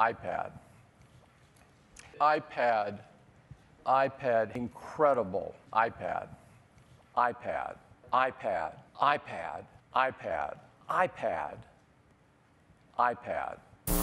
iPad. iPad, iPad, incredible. iPad, iPad, iPad, iPad, iPad, iPad, iPad.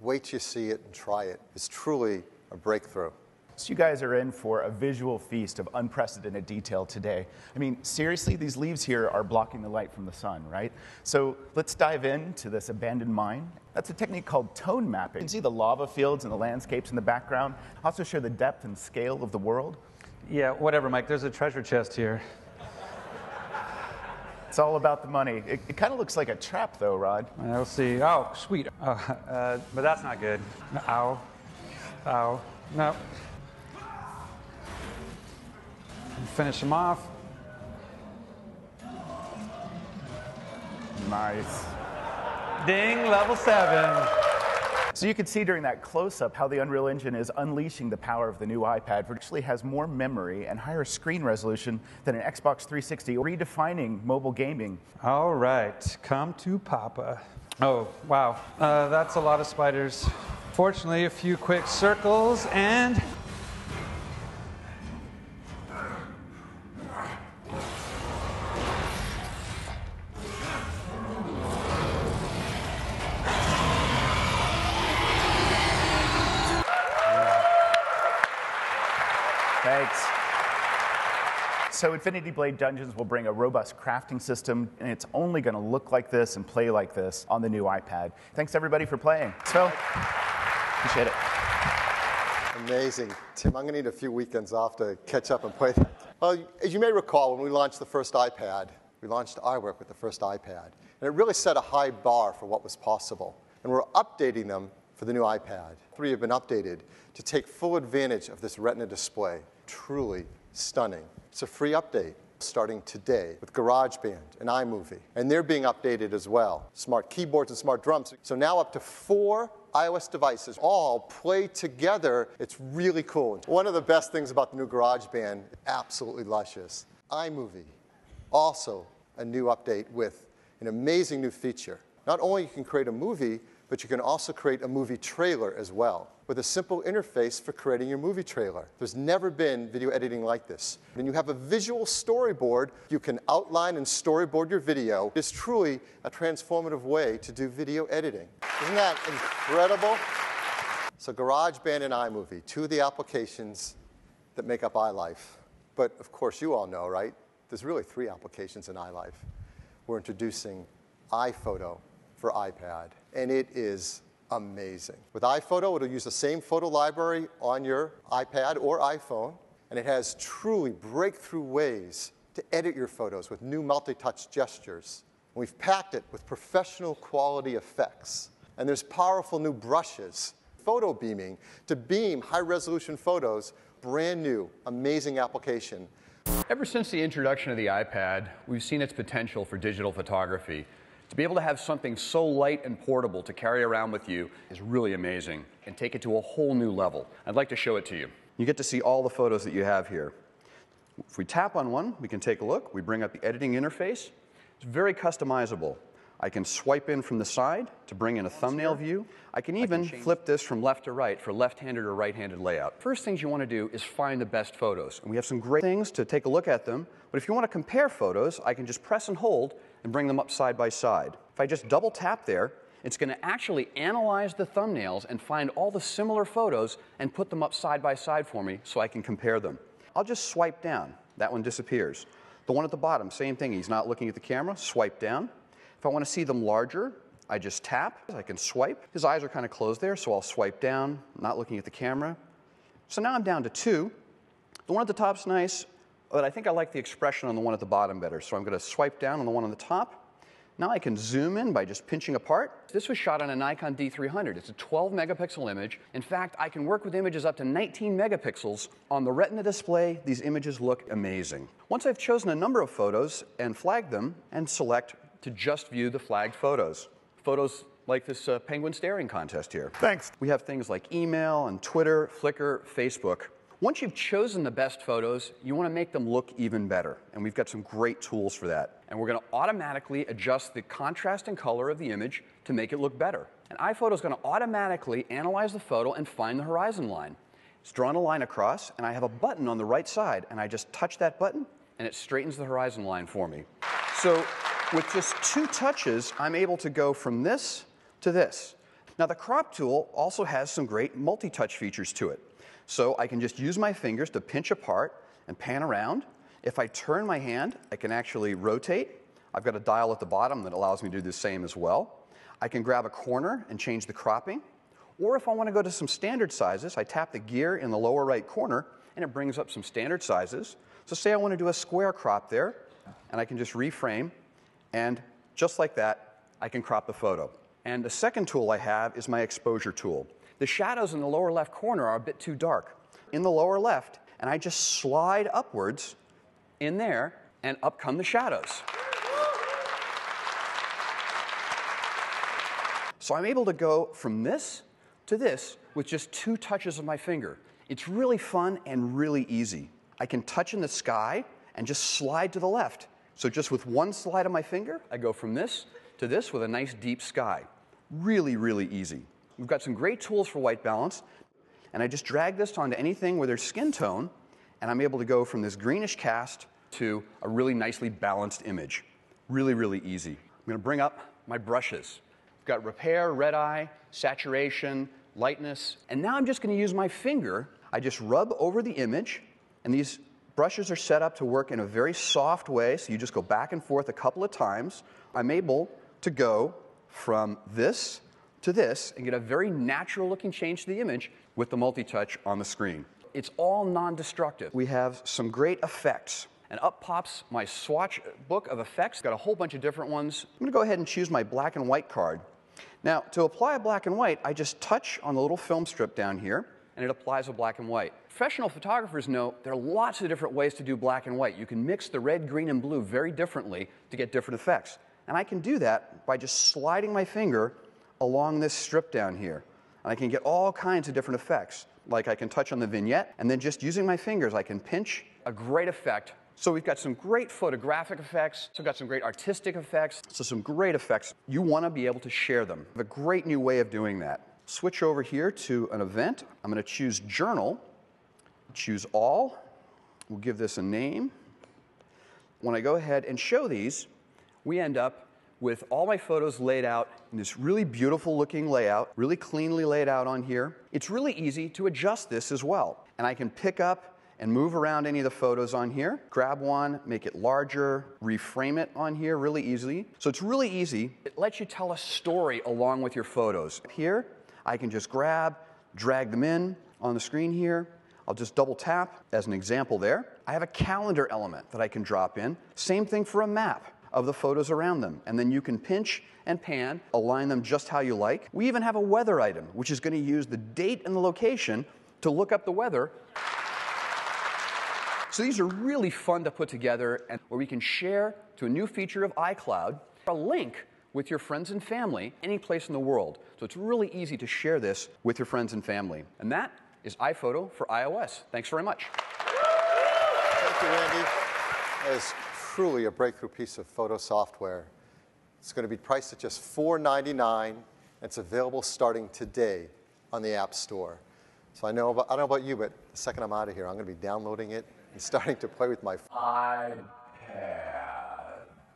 Wait till you see it and try it. It's truly a breakthrough. So you guys are in for a visual feast of unprecedented detail today. I mean, seriously, these leaves here are blocking the light from the sun, right? So let's dive into this abandoned mine. That's a technique called tone mapping. You can see the lava fields and the landscapes in the background. Also show the depth and scale of the world. Yeah, whatever, Mike. There's a treasure chest here. It's all about the money. It kind of looks like a trap, though, Rod. We'll see. Oh, sweet. But that's not good. Ow. Ow. No. Finish him off. Nice. Ding, level 7. So you can see during that close-up how the Unreal Engine is unleashing the power of the new iPad, which actually has more memory and higher screen resolution than an Xbox 360, redefining mobile gaming. All right, come to Papa. Oh, wow. That's a lot of spiders. Fortunately, a few quick circles and... Thanks. So Infinity Blade Dungeons will bring a robust crafting system, and it's only going to look like this and play like this on the new iPad. Thanks, everybody, for playing. So, appreciate it. Amazing. Tim, I'm going to need a few weekends off to catch up and play that. Well, as you may recall, when we launched the first iPad, we launched iWork with the first iPad. And it really set a high bar for what was possible. And we're updating them for the new iPad. 3 have been updated to take full advantage of this Retina display. Truly stunning. It's a free update starting today with GarageBand and iMovie. And they're being updated as well. Smart keyboards and smart drums. So now up to 4 iOS devices all play together. It's really cool. One of the best things about the new GarageBand, absolutely luscious. iMovie, also a new update with an amazing new feature. Not only you can create a movie, but you can also create a movie trailer as well, with a simple interface for creating your movie trailer. There's never been video editing like this. When you have a visual storyboard, you can outline and storyboard your video. It's truly a transformative way to do video editing. Isn't that incredible? So GarageBand and iMovie, 2 of the applications that make up iLife. But of course, you all know, right? There's really 3 applications in iLife. We're introducing iPhoto for iPad, and it is amazing. With iPhoto, it'll use the same photo library on your iPad or iPhone, and it has truly breakthrough ways to edit your photos with new multi-touch gestures. And we've packed it with professional quality effects. And there's powerful new brushes, photo beaming, to beam high-resolution photos, brand new, amazing application. Ever since the introduction of the iPad, we've seen its potential for digital photography. To be able to have something so light and portable to carry around with you is really amazing and take it to a whole new level. I'd like to show it to you. You get to see all the photos that you have here. If we tap on one, we can take a look. We bring up the editing interface. It's very customizable. I can swipe in from the side to bring in a thumbnail view. I can even flip this from left to right for left-handed or right-handed layout. First things you want to do is find the best photos. And we have some great things to take a look at them. But if you want to compare photos, I can just press and hold and bring them up side by side. If I just double tap there, it's going to actually analyze the thumbnails and find all the similar photos and put them up side by side for me so I can compare them. I'll just swipe down. That one disappears. The one at the bottom, same thing. He's not looking at the camera. Swipe down. If I want to see them larger, I just tap. I can swipe. His eyes are kind of closed there, so I'll swipe down, not looking at the camera. So now I'm down to 2. The one at the top's nice, but I think I like the expression on the one at the bottom better. So I'm going to swipe down on the one on the top. Now I can zoom in by just pinching apart. This was shot on a Nikon D300. It's a 12 megapixel image. In fact, I can work with images up to 19 megapixels. On the Retina display, these images look amazing. Once I've chosen a number of photos and flagged them, and select to just view the flagged photos. Photos like this penguin staring contest here. Thanks. We have things like email and Twitter, Flickr, Facebook. Once you've chosen the best photos, you want to make them look even better. And we've got some great tools for that. And we're going to automatically adjust the contrast and color of the image to make it look better. And iPhoto is going to automatically analyze the photo and find the horizon line. It's drawn a line across, and I have a button on the right side, and I just touch that button, and it straightens the horizon line for me. So with just 2 touches, I'm able to go from this to this. Now, the crop tool also has some great multi-touch features to it. So I can just use my fingers to pinch apart and pan around. If I turn my hand, I can actually rotate. I've got a dial at the bottom that allows me to do the same as well. I can grab a corner and change the cropping. Or if I want to go to some standard sizes, I tap the gear in the lower right corner, and it brings up some standard sizes. So say I want to do a square crop there, and I can just reframe, and just like that, I can crop the photo. And the second tool I have is my exposure tool. The shadows in the lower left corner are a bit too dark. In the lower left, and I just slide upwards in there, and up come the shadows. So I'm able to go from this to this with just 2 touches of my finger. It's really fun and really easy. I can touch in the sky and just slide to the left. So just with 1 slide of my finger, I go from this to this with a nice deep sky. Really, really easy. We've got some great tools for white balance, and I just drag this onto anything where there's skin tone, and I'm able to go from this greenish cast to a really nicely balanced image. Really, really easy. I'm going to bring up my brushes. I've got repair, red eye, saturation, lightness, and now I'm just going to use my finger. I just rub over the image, and these brushes are set up to work in a very soft way, so you just go back and forth a couple of times. I'm able to go from this to this and get a very natural looking change to the image with the multi-touch on the screen. It's all non-destructive. We have some great effects. And up pops my swatch book of effects. Got a whole bunch of different ones. I'm going to go ahead and choose my black and white card. Now, to apply a black and white, I just touch on the little film strip down here, and it applies a black and white. Professional photographers know there are lots of different ways to do black and white. You can mix the red, green, and blue very differently to get different effects. And I can do that by just sliding my finger along this strip down here. And I can get all kinds of different effects. Like I can touch on the vignette, and then just using my fingers, I can pinch a great effect. So we've got some great photographic effects, so we've got some great artistic effects, so some great effects. You want to be able to share them. We have a great new way of doing that. Switch over here to an event. I'm going to choose Journal, choose All. We'll give this a name. When I go ahead and show these, we end up with all my photos laid out in this really beautiful looking layout, really cleanly laid out on here. It's really easy to adjust this as well. And I can pick up and move around any of the photos on here, grab one, make it larger, reframe it on here really easily. So it's really easy. It lets you tell a story along with your photos. Here, I can just grab, drag them in on the screen here. I'll just double tap as an example there. I have a calendar element that I can drop in. Same thing for a map of the photos around them. And then you can pinch and pan, align them just how you like. We even have a weather item, which is going to use the date and the location to look up the weather. So these are really fun to put together, and where we can share to a new feature of iCloud, a link with your friends and family any place in the world. So it's really easy to share this with your friends and family. And that is iPhoto for iOS. Thanks very much. Thank you, Randy. That is truly a breakthrough piece of photo software. It's going to be priced at just $4.99, and it's available starting today on the App Store. So I don't know about you, but the second I'm out of here, I'm going to be downloading it and starting to play with my iPad.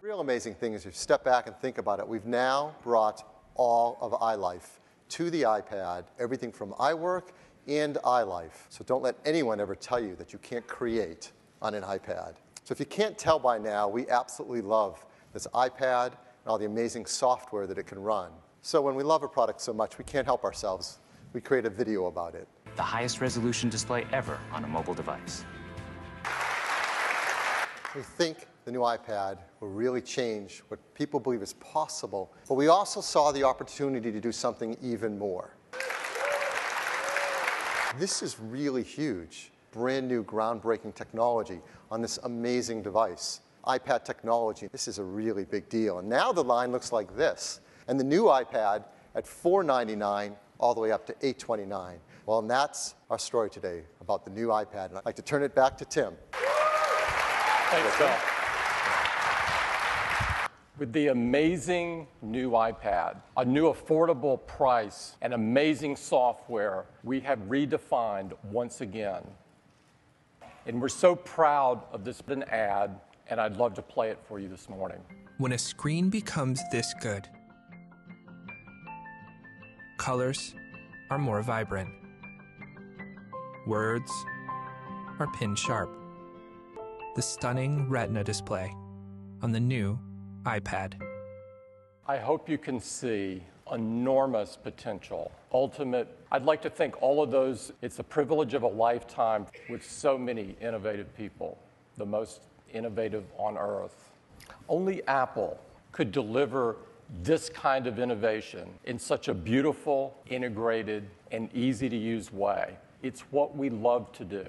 Real amazing thing is, if you step back and think about it, we've now brought all of iLife to the iPad, everything from iWork and iLife. So don't let anyone ever tell you that you can't create on an iPad. So if you can't tell by now, we absolutely love this iPad and all the amazing software that it can run. So when we love a product so much, we can't help ourselves. We create a video about it. The highest resolution display ever on a mobile device. We think the new iPad will really change what people believe is possible, but we also saw the opportunity to do something even more. This is really huge, brand new groundbreaking technology on this amazing device. iPad technology, this is a really big deal. And now the line looks like this. And the new iPad at $4.99 all the way up to $8.29. Well, and that's our story today about the new iPad. And I'd like to turn it back to Tim. Thanks, Phil. With the amazing new iPad, a new affordable price, and amazing software, we have redefined once again. And we're so proud of this ad, and I'd love to play it for you this morning. When a screen becomes this good, colors are more vibrant. Words are pin sharp. The stunning Retina display on the new iPad. I hope you can see enormous potential. I'd like to thank all of those. It's a privilege of a lifetime with so many innovative people, the most innovative on earth. Only Apple could deliver this kind of innovation in such a beautiful, integrated, and easy-to-use way. It's what we love to do.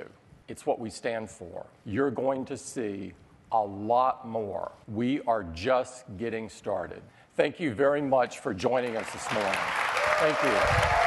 It's what we stand for. You're going to see a lot more. We are just getting started. Thank you very much for joining us this morning. Thank you.